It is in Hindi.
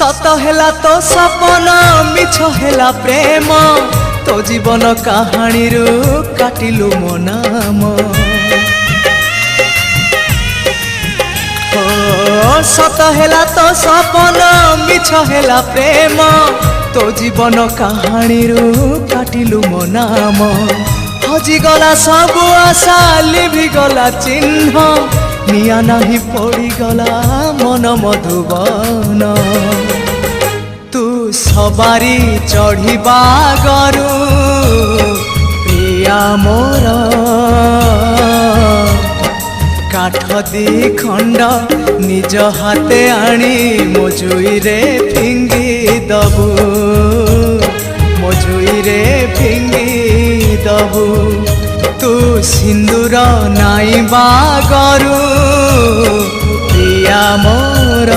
सत हेला तो सपन मिछ हेला प्रेम तो जीवन कहानी रू काटिलु मो नाम। सत हेला तो सपन मिछ हेला प्रेम तो जीवन कहानी रू काटिलु मो नाम। हजिगला सबु आशा लिभिगला चिन्ह निया नाही पड़ीगला मन मधुबन। तू सवारी चढ़िबा गरु प्रिया मोर काठ दी खंड निज हाथे आनी मोजुई रे फिंगी दबु मोजुई रे फिंगी दबु। तू सिंदूर नाई बागरु प्रिया मोर।